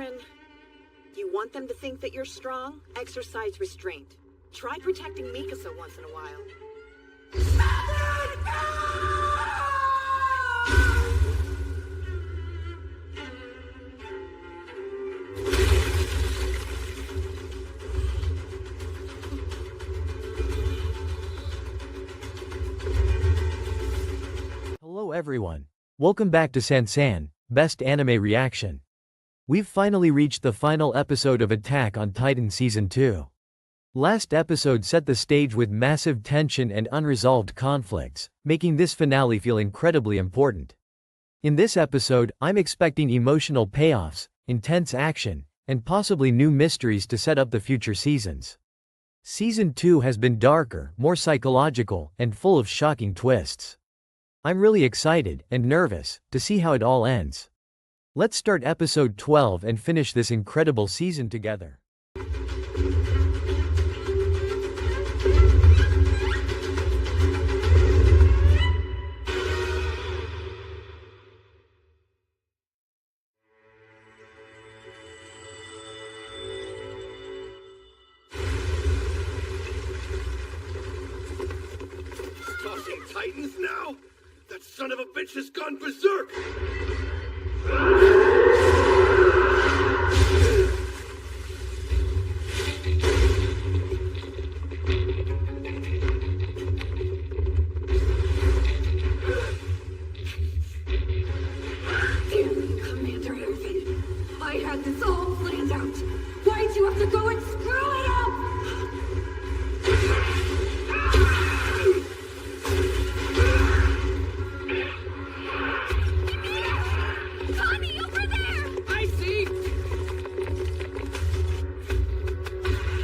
Eren. You want them to think that you're strong? Exercise restraint. Try protecting Mikasa once in a while. Hello everyone. Welcome back to Sansan, Best Anime Reaction. We've finally reached the final episode of Attack on Titan Season 2. Last episode set the stage with massive tension and unresolved conflicts, making this finale feel incredibly important. In this episode, I'm expecting emotional payoffs, intense action, and possibly new mysteries to set up the future seasons. Season 2 has been darker, more psychological, and full of shocking twists. I'm really excited and nervous to see how it all ends. Let's start episode 12 and finish this incredible season together. Tossing Titans now? That son of a bitch has gone berserk! Commander Irvin, I had this all planned out. Why'd you have to go and screw it up? Tommy, over there! I see!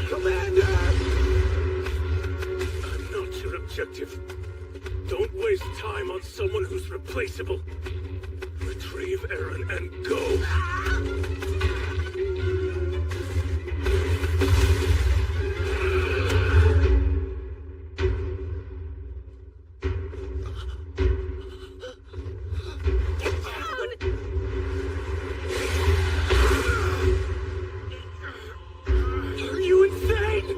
Commander! I'm not your objective. Don't waste time on someone who's replaceable. Retrieve Eren and go! Are you insane?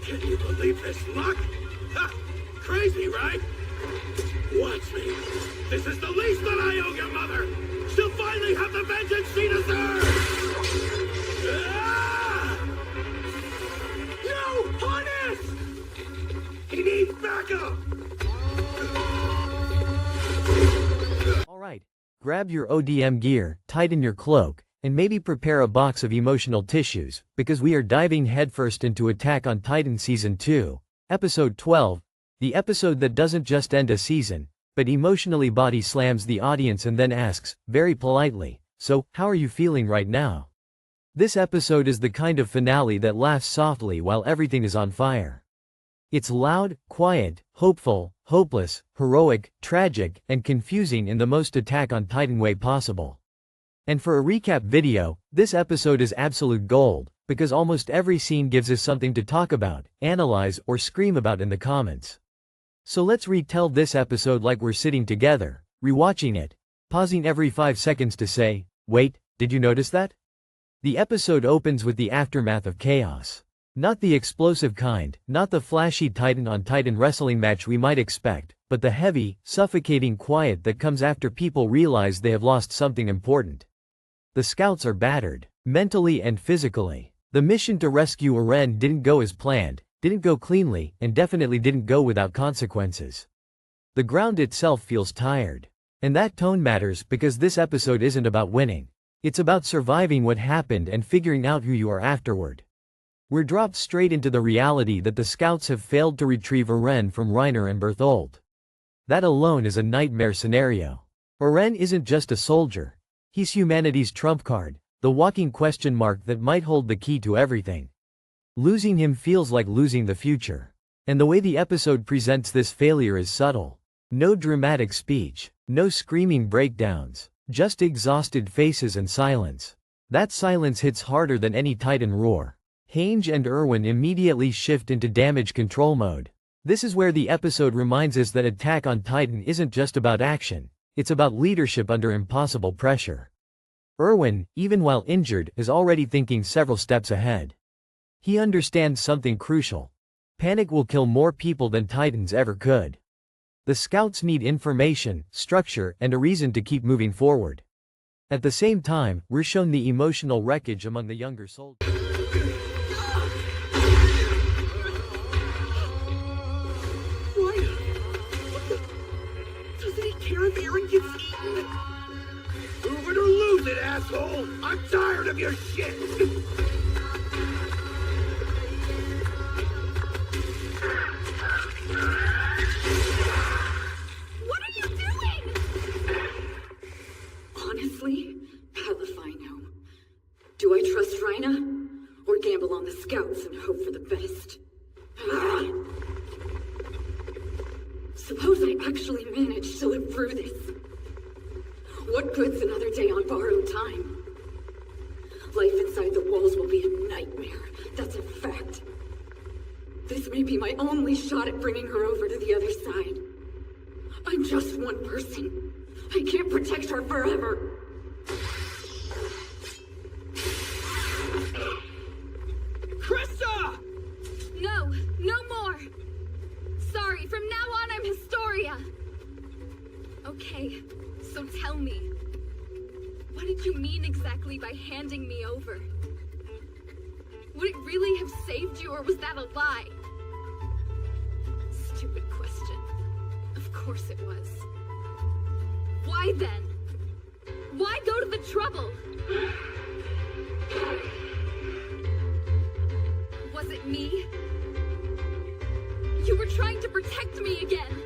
Can you believe this luck? Ha! Crazy, right? Watch me. This is the least that I owe your mother. She'll finally have the vengeance she deserves. Ah! No, Hannes! He needs backup. Alright, grab your ODM gear, tighten your cloak, and maybe prepare a box of emotional tissues, because we are diving headfirst into Attack on Titan Season 2, Episode 12, the episode that doesn't just end a season, but emotionally body slams the audience and then asks, very politely, so, how are you feeling right now? This episode is the kind of finale that laughs softly while everything is on fire. It's loud, quiet, hopeful, hopeless, heroic, tragic, and confusing in the most Attack on Titan way possible. And for a recap video, this episode is absolute gold, because almost every scene gives us something to talk about, analyze, or scream about in the comments. So let's retell this episode like we're sitting together, rewatching it, pausing every 5 seconds to say, wait, did you notice that? The episode opens with the aftermath of chaos. Not the explosive kind, not the flashy Titan on Titan wrestling match we might expect, but the heavy, suffocating quiet that comes after people realize they have lost something important. The scouts are battered, mentally and physically. The mission to rescue Eren didn't go as planned, didn't go cleanly, and definitely didn't go without consequences. The ground itself feels tired. And that tone matters because this episode isn't about winning. It's about surviving what happened and figuring out who you are afterward. We're dropped straight into the reality that the scouts have failed to retrieve Eren from Reiner and Bertholdt. That alone is a nightmare scenario. Eren isn't just a soldier. He's humanity's trump card, the walking question mark that might hold the key to everything. Losing him feels like losing the future. And the way the episode presents this failure is subtle. No dramatic speech, no screaming breakdowns, just exhausted faces and silence. That silence hits harder than any Titan roar. Hange and Erwin immediately shift into damage control mode. This is where the episode reminds us that Attack on Titan isn't just about action, it's about leadership under impossible pressure. Erwin, even while injured, is already thinking several steps ahead. He understands something crucial. Panic will kill more people than Titans ever could. The scouts need information, structure, and a reason to keep moving forward. At the same time, we're shown the emotional wreckage among the younger soldiers. Doesn't he care if Eren gets eaten? Move it or lose it, asshole! I'm tired of your shit! What are you doing? Honestly, hell if I know. Do I trust Rhina? Or gamble on the scouts and hope for the best? Suppose I actually manage to live through this. What good's another day on borrowed time? Life inside the walls will be a nightmare. That's a fact. This may be my only shot at bringing her over to the other side. I'm just one person. I can't protect her forever. Krista! No, no more. Sorry, from now on I'm Historia. Okay, so tell me. What did you mean exactly by handing me over? Would it really have saved you, or was that a lie? Stupid question. Of course it was. Why then? Why go to the trouble? Was it me? You were trying to protect me again.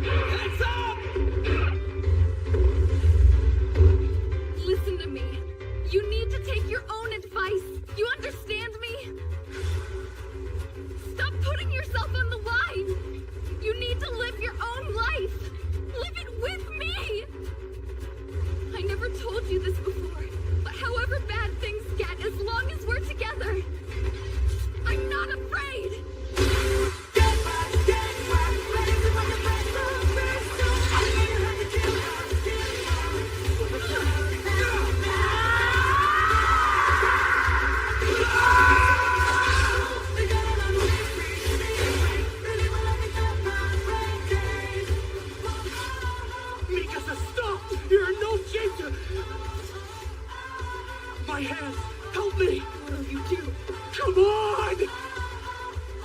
Heads up! Listen to me. You need to take your own advice. You understand me? Stop putting yourself on the line. You need to live your own life. Live it with me. I never told you this before, but however bad things get, as long as we're together, I'm not afraid. Mikasa, stop! You're in no shape to... My hands! Help me! What'll you do? Come on!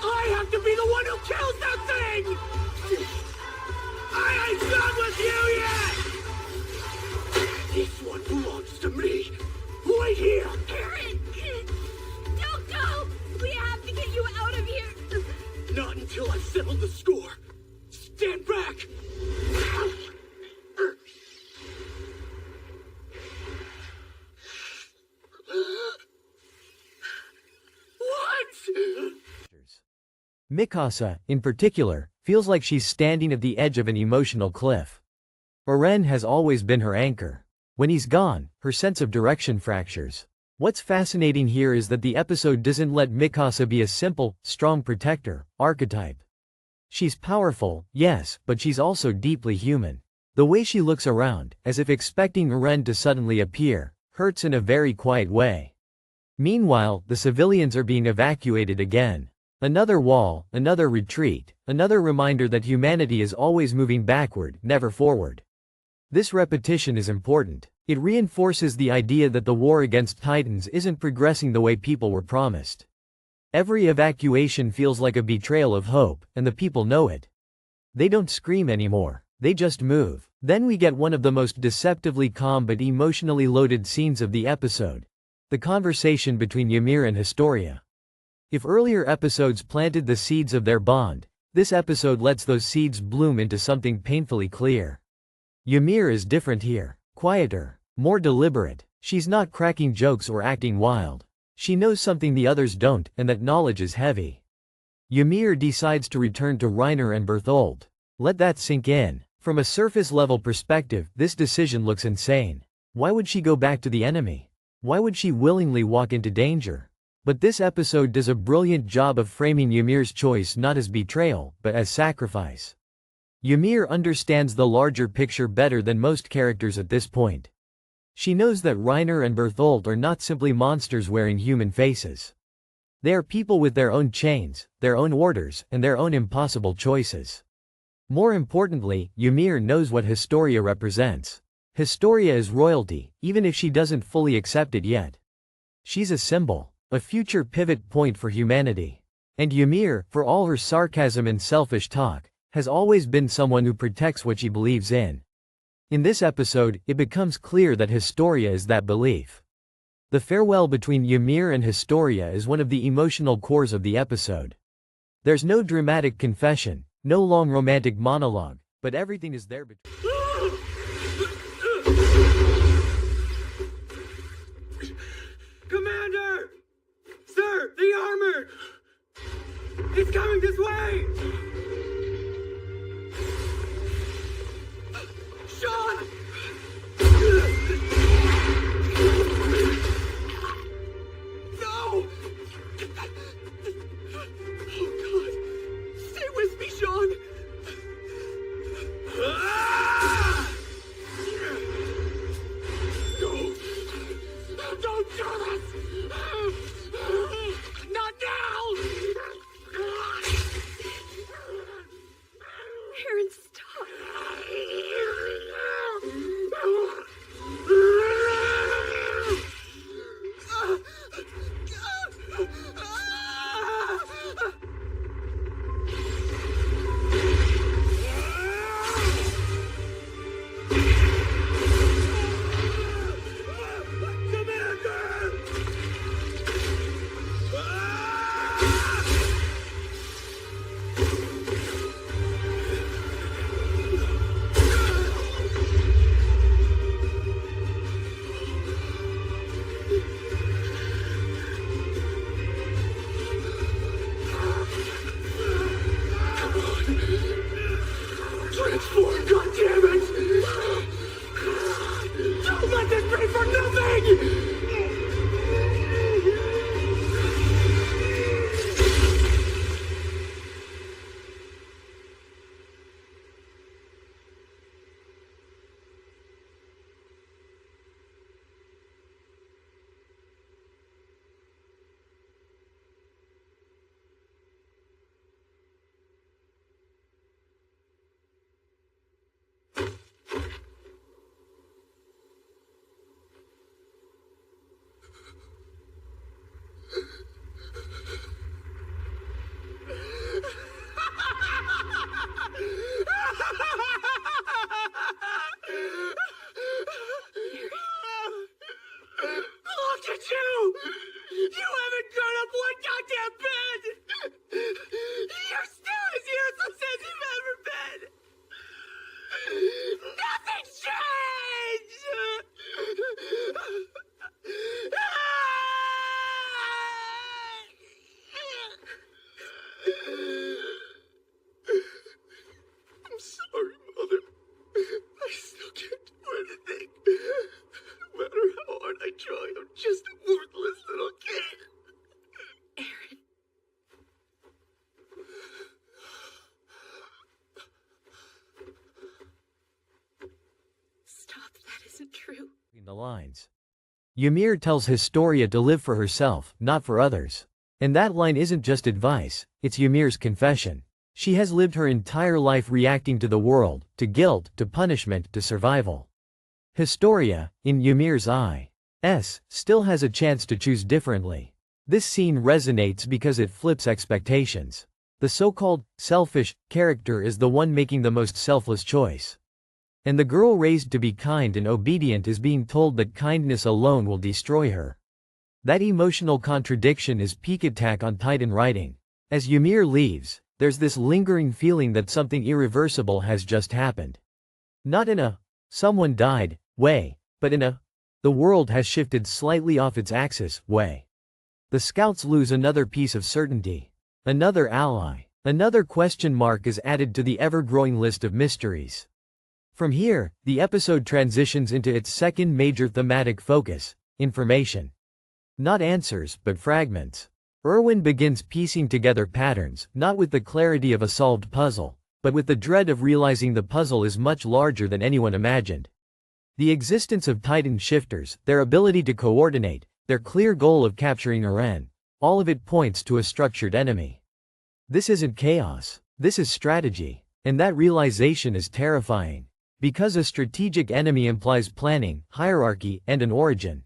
I have to be the one who kills that thing! I ain't done with you yet! This one belongs to me! Right here! Eren! Don't go! We have to get you out of here! Not until I've settled the score! Stand back! What? Mikasa, in particular, feels like she's standing at the edge of an emotional cliff. Eren has always been her anchor. When he's gone, her sense of direction fractures. What's fascinating here is that the episode doesn't let Mikasa be a simple, strong protector archetype. She's powerful, yes, but she's also deeply human. The way she looks around, as if expecting Eren to suddenly appear, hurts in a very quiet way. Meanwhile, the civilians are being evacuated again. Another wall, another retreat, another reminder that humanity is always moving backward, never forward. This repetition is important. It reinforces the idea that the war against Titans isn't progressing the way people were promised. Every evacuation feels like a betrayal of hope, and the people know it. They don't scream anymore, they just move. Then we get one of the most deceptively calm but emotionally loaded scenes of the episode. The conversation between Ymir and Historia. If earlier episodes planted the seeds of their bond, this episode lets those seeds bloom into something painfully clear. Ymir is different here. Quieter, more deliberate. She's not cracking jokes or acting wild. She knows something the others don't, and that knowledge is heavy. Ymir decides to return to Reiner and Bertholdt. Let that sink in. From a surface-level perspective, this decision looks insane. Why would she go back to the enemy? Why would she willingly walk into danger? But this episode does a brilliant job of framing Ymir's choice not as betrayal, but as sacrifice. Ymir understands the larger picture better than most characters at this point. She knows that Reiner and Bertholdt are not simply monsters wearing human faces. They are people with their own chains, their own orders, and their own impossible choices. More importantly, Ymir knows what Historia represents. Historia is royalty, even if she doesn't fully accept it yet. She's a symbol, a future pivot point for humanity. And Ymir, for all her sarcasm and selfish talk, has always been someone who protects what she believes in. In this episode, it becomes clear that Historia is that belief. The farewell between Ymir and Historia is one of the emotional cores of the episode. There's no dramatic confession, no long romantic monologue, but everything is there between. Commander! Sir, the armor! It's coming this way! Sean! No! Oh God! Stay with me, Sean! No! Don't do this! Not now! Aaron, stop. Transform, goddammit! Don't let this be for nothing! Look at you! You haven't grown up one goddamn bit! You're still as useless as you've ever been! Nothing's changed! I'm sorry, Mother. I still can't do anything. No matter how hard I try, I'm just a worthless little kid. Aaron. Stop, that isn't true. Between the lines. Ymir tells Historia to live for herself, not for others. And that line isn't just advice, it's Ymir's confession. She has lived her entire life reacting to the world, to guilt, to punishment, to survival. Historia, in Ymir's eyes, still has a chance to choose differently. This scene resonates because it flips expectations. The so-called selfish character is the one making the most selfless choice. And the girl raised to be kind and obedient is being told that kindness alone will destroy her. That emotional contradiction is peak Attack on Titan writing. As Ymir leaves, there's this lingering feeling that something irreversible has just happened. Not in a someone died way, but in a the world has shifted slightly off its axis way. The scouts lose another piece of certainty. Another ally. Another question mark is added to the ever-growing list of mysteries. From here, the episode transitions into its second major thematic focus, information. Not answers, but fragments. Erwin begins piecing together patterns, not with the clarity of a solved puzzle, but with the dread of realizing the puzzle is much larger than anyone imagined. The existence of Titan shifters, their ability to coordinate, their clear goal of capturing Eren, all of it points to a structured enemy. This isn't chaos, this is strategy, and that realization is terrifying. Because a strategic enemy implies planning, hierarchy, and an origin.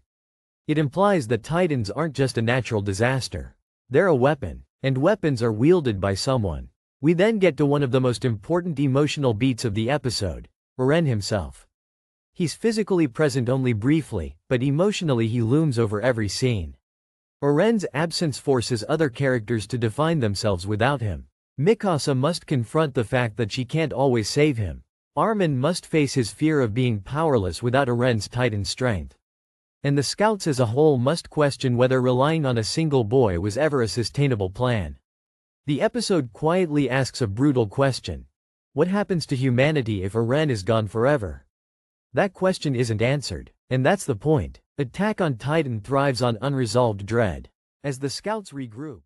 It implies that Titans aren't just a natural disaster. They're a weapon, and weapons are wielded by someone. We then get to one of the most important emotional beats of the episode, Eren himself. He's physically present only briefly, but emotionally he looms over every scene. Eren's absence forces other characters to define themselves without him. Mikasa must confront the fact that she can't always save him. Armin must face his fear of being powerless without Eren's Titan strength. And the scouts as a whole must question whether relying on a single boy was ever a sustainable plan. The episode quietly asks a brutal question. What happens to humanity if Eren is gone forever? That question isn't answered, and that's the point. Attack on Titan thrives on unresolved dread. As the scouts regroup,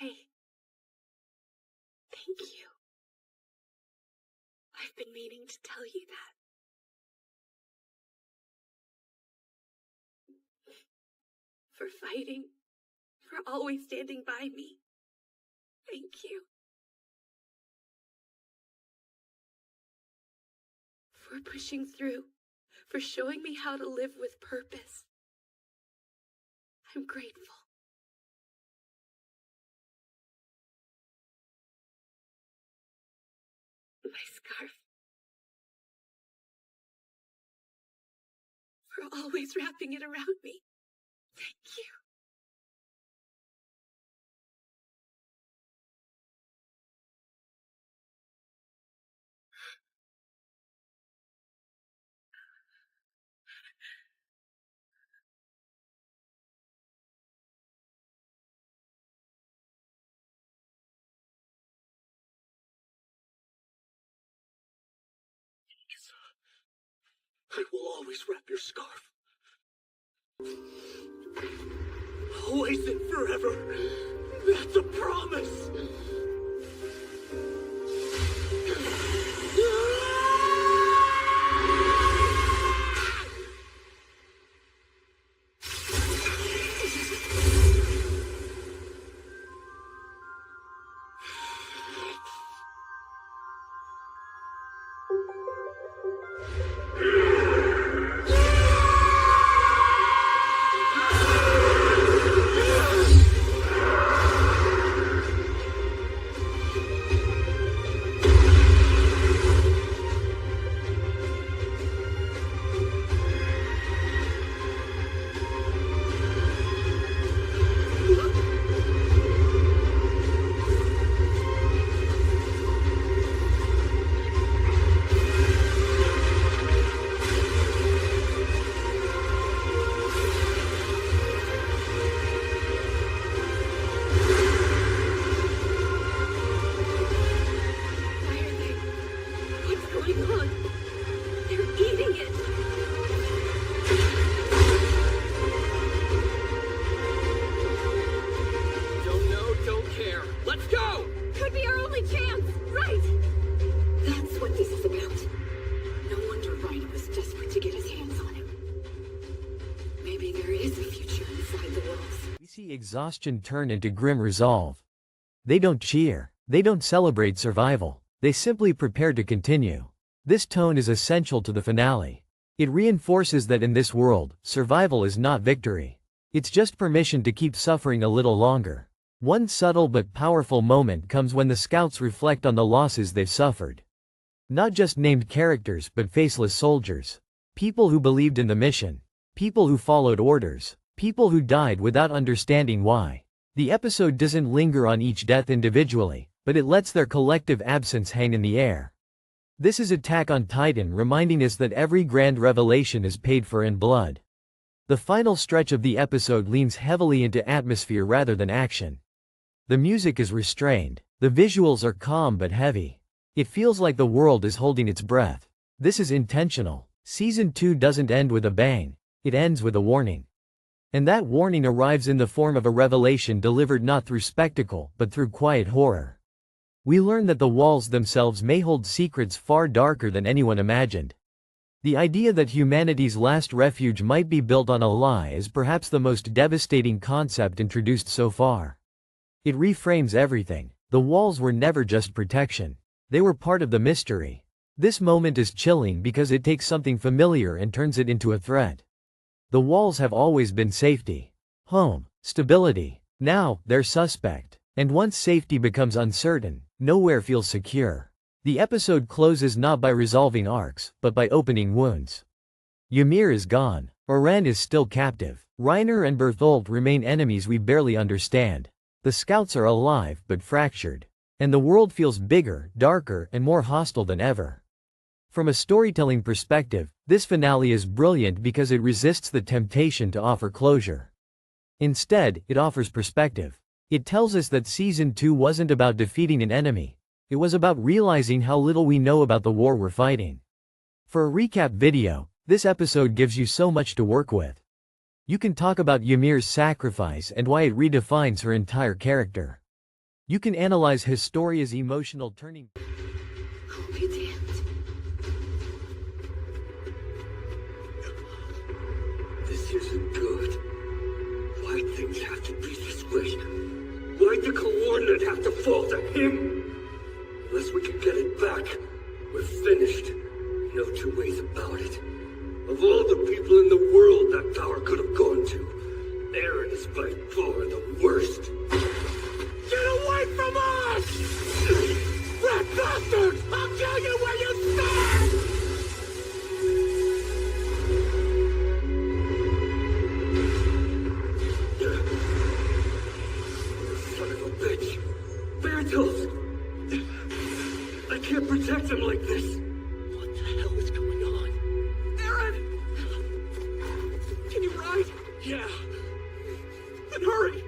Hey. Thank you. I've been meaning to tell you that. For fighting, for always standing by me. Thank you. For pushing through, for showing me how to live with purpose. I'm grateful. My scarf. For always wrapping it around me. Thank you. I will always wrap your scarf. Always and forever. That's a promise. Exhaustion turn into grim resolve. They don't cheer. They don't celebrate survival. They simply prepare to continue. This tone is essential to the finale. It reinforces that in this world, survival is not victory. It's just permission to keep suffering a little longer. One subtle but powerful moment comes when the scouts reflect on the losses they've suffered. Not just named characters but faceless soldiers. People who believed in the mission. People who followed orders. People who died without understanding why. The episode doesn't linger on each death individually, but it lets their collective absence hang in the air. This is Attack on Titan, reminding us that every grand revelation is paid for in blood. The final stretch of the episode leans heavily into atmosphere rather than action. The music is restrained. The visuals are calm but heavy. It feels like the world is holding its breath. This is intentional. Season 2 doesn't end with a bang. It ends with a warning. And that warning arrives in the form of a revelation delivered not through spectacle, but through quiet horror. We learn that the walls themselves may hold secrets far darker than anyone imagined. The idea that humanity's last refuge might be built on a lie is perhaps the most devastating concept introduced so far. It reframes everything. The walls were never just protection. They were part of the mystery. This moment is chilling because it takes something familiar and turns it into a threat. The walls have always been safety, home, stability. Now, they're suspect. And once safety becomes uncertain, nowhere feels secure. The episode closes not by resolving arcs, but by opening wounds. Ymir is gone. Oren is still captive. Reiner and Bertholdt remain enemies we barely understand. The scouts are alive but fractured. And the world feels bigger, darker, and more hostile than ever. From a storytelling perspective, this finale is brilliant because it resists the temptation to offer closure. Instead, it offers perspective. It tells us that Season 2 wasn't about defeating an enemy. It was about realizing how little we know about the war we're fighting. For a recap video, this episode gives you so much to work with. You can talk about Ymir's sacrifice and why it redefines her entire character. You can analyze Historia's emotional turning. I'll be damned. This isn't good. Why'd things have to be this way? Why'd the coordinate have to fall to him? Unless we can get it back, we're finished. No two ways about it. Of all the people in the world that power could have gone to, Eren is by far the worst. Get away from us! Rat bastards! I'll kill you where you stand! Son of a bitch! Bertholdt! I can't protect him like this! What the hell is going on? Eren! Can you ride? Yeah. Then hurry!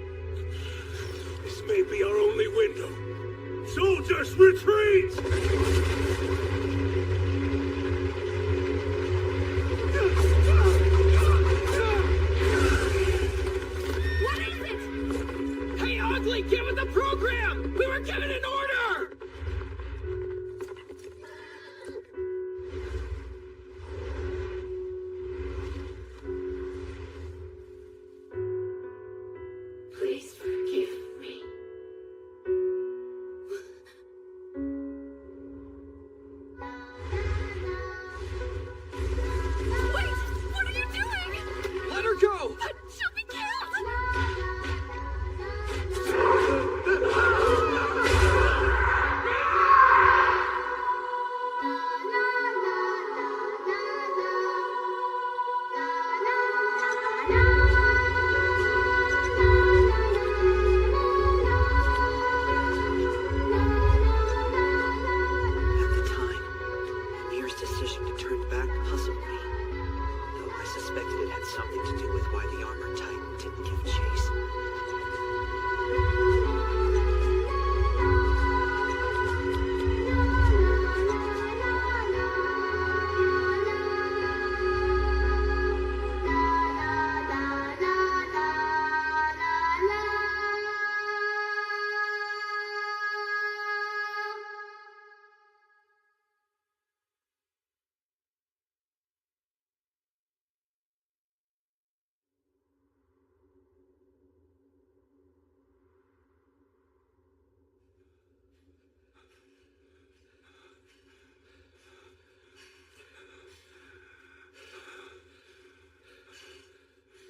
This may be our only window. Soldiers, retreat! What is it? Hey, Ugly, give it the program! We were given an order! Please forgive me. Wait! What are you doing? Let her go! She'll be killed! At the time, Ymir's decision to turn back puzzled me, though I suspected it had something to do with why the armored titan didn't give chase.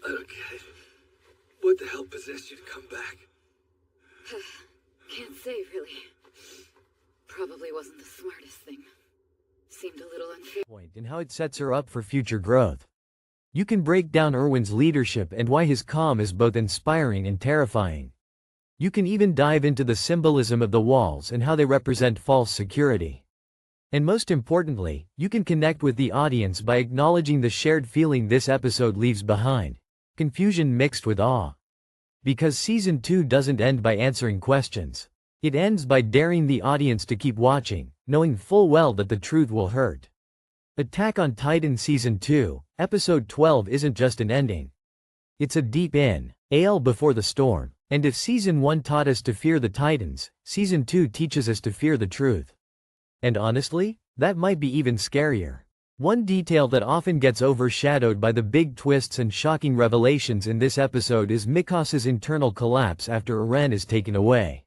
I don't get it. What the hell possessed you to come back? Can't say, really. Probably wasn't the smartest thing. Seemed a little unfair. Point and how it sets her up for future growth. You can break down Erwin's leadership and why his calm is both inspiring and terrifying. You can even dive into the symbolism of the walls and how they represent false security. And most importantly, you can connect with the audience by acknowledging the shared feeling this episode leaves behind. Confusion mixed with awe. Because Season 2 doesn't end by answering questions. It ends by daring the audience to keep watching, knowing full well that the truth will hurt. Attack on Titan Season 2, Episode 12 isn't just an ending. It's a deep inhale before the storm. And if Season 1 taught us to fear the Titans, Season 2 teaches us to fear the truth. And honestly, that might be even scarier. One detail that often gets overshadowed by the big twists and shocking revelations in this episode is Mikasa's internal collapse after Eren is taken away.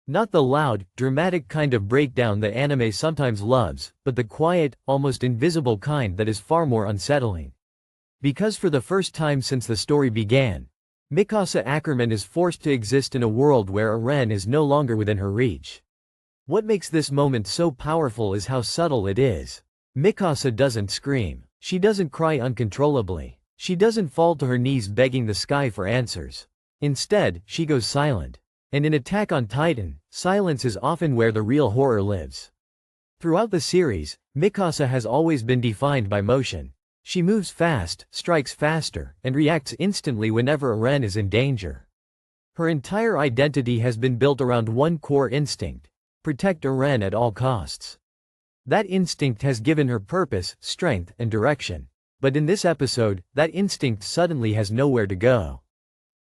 Not the loud, dramatic kind of breakdown that anime sometimes loves, but the quiet, almost invisible kind that is far more unsettling. Because for the first time since the story began, Mikasa Ackerman is forced to exist in a world where Eren is no longer within her reach. What makes this moment so powerful is how subtle it is. Mikasa doesn't scream. She doesn't cry uncontrollably. She doesn't fall to her knees begging the sky for answers. Instead, she goes silent. And in Attack on Titan, silence is often where the real horror lives. Throughout the series, Mikasa has always been defined by motion. She moves fast, strikes faster, and reacts instantly whenever Eren is in danger. Her entire identity has been built around one core instinct: protect Eren at all costs. That instinct has given her purpose, strength, and direction. But in this episode, that instinct suddenly has nowhere to go.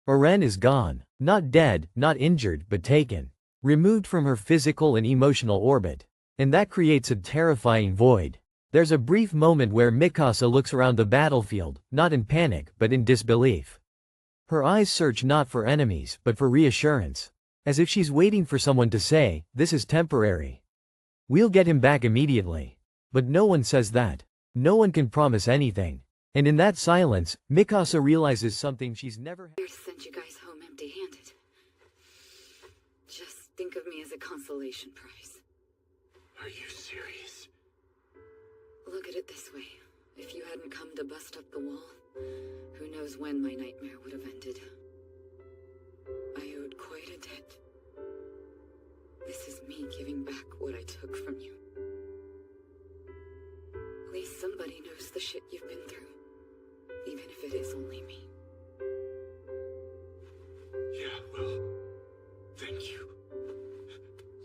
Eren is gone. Not dead, not injured, but taken. Removed from her physical and emotional orbit. And that creates a terrifying void. There's a brief moment where Mikasa looks around the battlefield, not in panic, but in disbelief. Her eyes search not for enemies, but for reassurance. As if she's waiting for someone to say, "This is temporary. We'll get him back immediately." But no one says that. No one can promise anything. And in that silence, Mikasa realizes something she's never had. I sent you guys home empty-handed. Just think of me as a consolation prize. Are you serious? Look at it this way. If you hadn't come to bust up the wall, who knows when my nightmare would have ended. I owed quite a debt. This is me giving back what I took from you. At least somebody knows the shit you've been through. Even if it is only me. Yeah, well, thank you.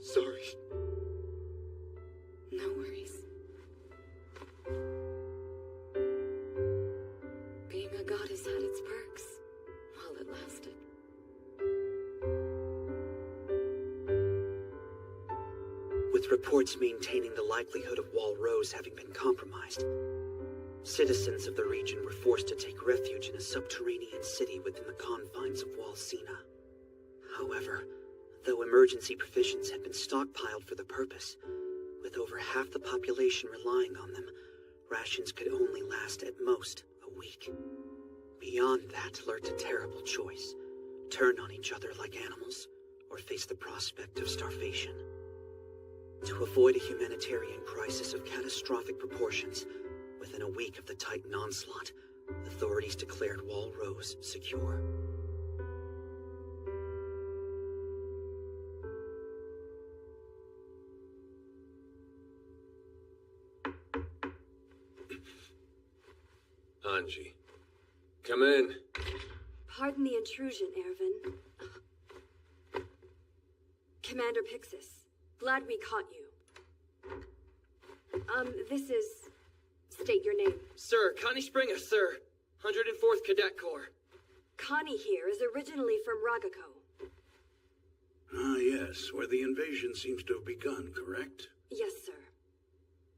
Sorry. No worries. Being a goddess had its perks, while it lasted. With reports maintaining the likelihood of Wall Rose having been compromised, citizens of the region were forced to take refuge in a subterranean city within the confines of Wall Sina. However, though emergency provisions had been stockpiled for the purpose, with over half the population relying on them, rations could only last at most a week. Beyond that lurked a terrible choice: turn on each other like animals, or face the prospect of starvation. To avoid a humanitarian crisis of catastrophic proportions, within a week of the Titan onslaught, authorities declared Wall Rose secure. Anji, come in. Pardon the intrusion, Erwin. Commander Pixis, glad we caught you. This is... State your name. Sir, Connie Springer, sir. 104th Cadet Corps. Connie here is originally from Ragako. Ah, yes, where the invasion seems to have begun, correct? Yes, sir.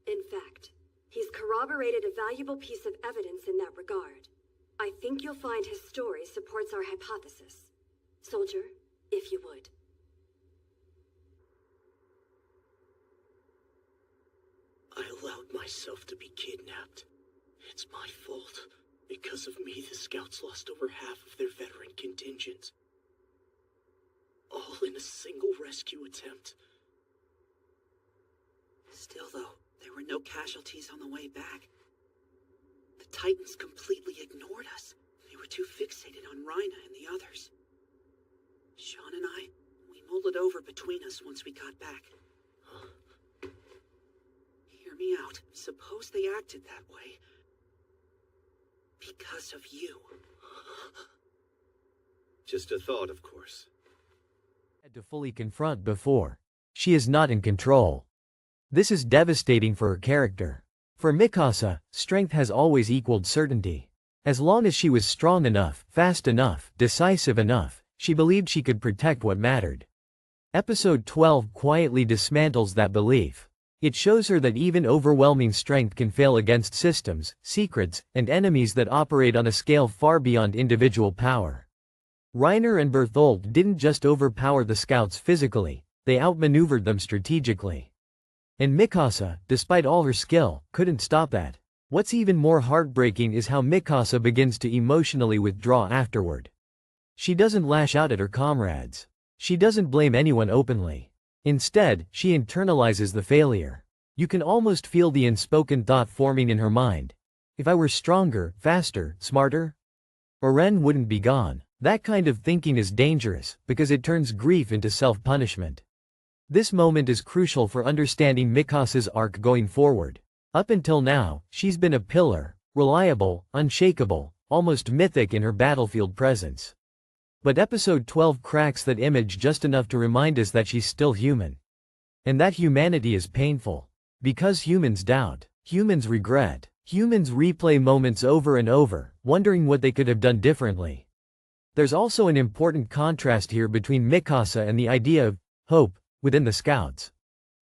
In fact, he's corroborated a valuable piece of evidence in that regard. I think you'll find his story supports our hypothesis. Soldier, if you would. I allowed myself to be kidnapped. It's my fault. Because of me, the Scouts lost over half of their veteran contingent. All in a single rescue attempt. Still, though, there were no casualties on the way back. The Titans completely ignored us. They were too fixated on Rhina and the others. Sean and I, we mulled it over between us once we got back. me out. Suppose they acted that way because of you. Just a thought, of course. Had to fully confront before. She is not in control. This is devastating for her character. For Mikasa, strength has always equaled certainty. As long as she was strong enough, fast enough, decisive enough, she believed she could protect what mattered. Episode 12 quietly dismantles that belief. It shows her that even overwhelming strength can fail against systems, secrets, and enemies that operate on a scale far beyond individual power. Reiner and Bertholdt didn't just overpower the scouts physically, they outmaneuvered them strategically. And Mikasa, despite all her skill, couldn't stop that. What's even more heartbreaking is how Mikasa begins to emotionally withdraw afterward. She doesn't lash out at her comrades. She doesn't blame anyone openly. Instead, she internalizes the failure. You can almost feel the unspoken thought forming in her mind. If I were stronger, faster, smarter, Eren wouldn't be gone. That kind of thinking is dangerous, because it turns grief into self-punishment. This moment is crucial for understanding Mikasa's arc going forward. Up until now, she's been a pillar, reliable, unshakable, almost mythic in her battlefield presence. But episode 12 cracks that image just enough to remind us that she's still human. And that humanity is painful. Because humans doubt, humans regret, humans replay moments over and over, wondering what they could have done differently. There's also an important contrast here between Mikasa and the idea of hope within the Scouts.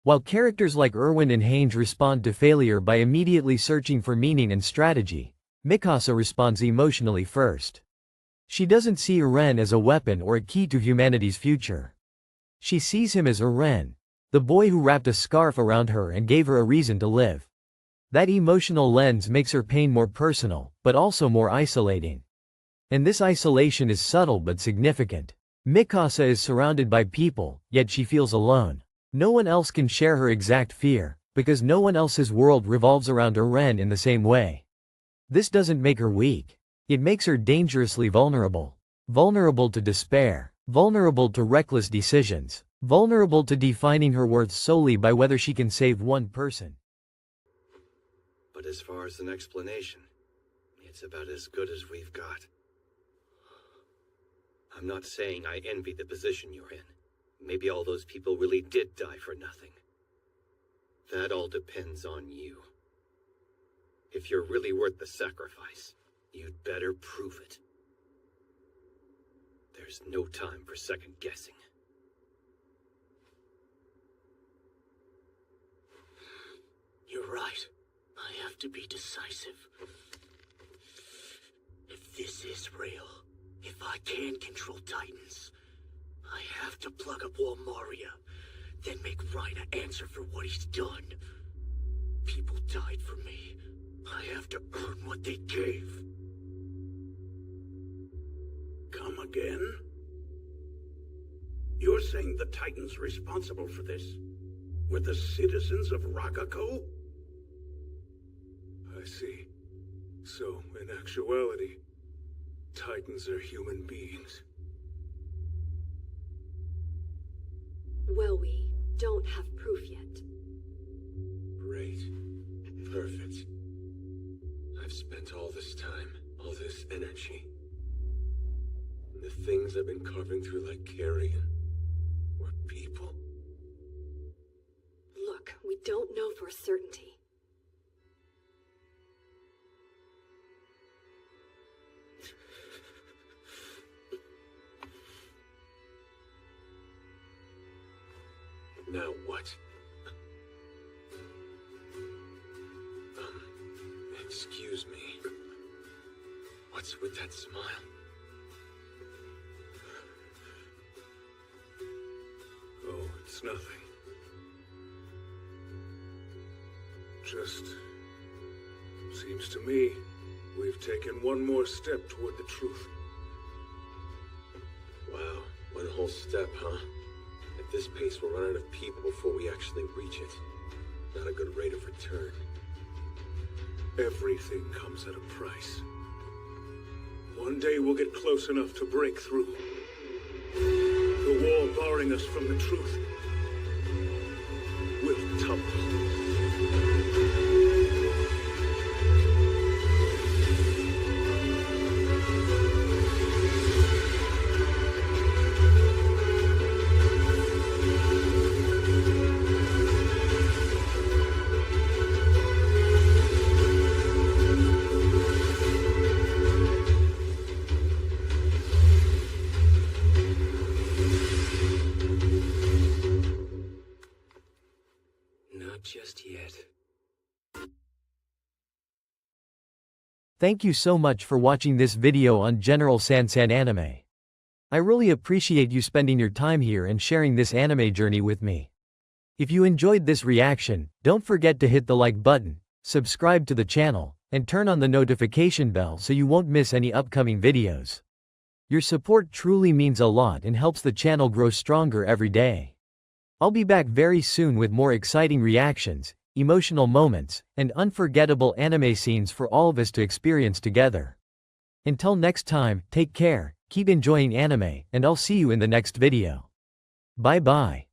While characters like Erwin and Hange respond to failure by immediately searching for meaning and strategy, Mikasa responds emotionally first. She doesn't see Eren as a weapon or a key to humanity's future. She sees him as Eren, the boy who wrapped a scarf around her and gave her a reason to live. That emotional lens makes her pain more personal, but also more isolating. And this isolation is subtle but significant. Mikasa is surrounded by people, yet she feels alone. No one else can share her exact fear, because no one else's world revolves around Eren in the same way. This doesn't make her weak. It makes her dangerously vulnerable. Vulnerable to despair. Vulnerable to reckless decisions. Vulnerable to defining her worth solely by whether she can save one person. But as far as an explanation, it's about as good as we've got. I'm not saying I envy the position you're in. Maybe all those people really did die for nothing. That all depends on you. If you're really worth the sacrifice, you'd better prove it. There's no time for second guessing. You're right. I have to be decisive. If this is real, if I can control Titans, I have to plug up Walmaria, then make Reiner answer for what he's done. People died for me. I have to earn what they gave. Come again? You're saying the Titans responsible for this were the citizens of Ragako? I see. So, in actuality, Titans are human beings. Well, we don't have proof yet. Great. Perfect. I've spent all this time, all this energy. And the things I've been carving through like carrion were people. Look, we don't know for certainty. Now what? Excuse me. What's with that smile? Oh, it's nothing. Just seems to me we've taken one more step toward the truth. Wow, one whole step, huh? At this pace, we'll run out of people before we actually reach it. Not a good rate of return. Everything comes at a price. One day we'll get close enough to break through. The wall barring us from the truth will tumble. Thank you so much for watching this video on General Sansan Anime. I really appreciate you spending your time here and sharing this anime journey with me. If you enjoyed this reaction, don't forget to hit the like button, subscribe to the channel, and turn on the notification bell so you won't miss any upcoming videos. Your support truly means a lot and helps the channel grow stronger every day. I'll be back very soon with more exciting reactions, emotional moments, and unforgettable anime scenes for all of us to experience together. Until next time, take care, keep enjoying anime, and I'll see you in the next video. Bye bye.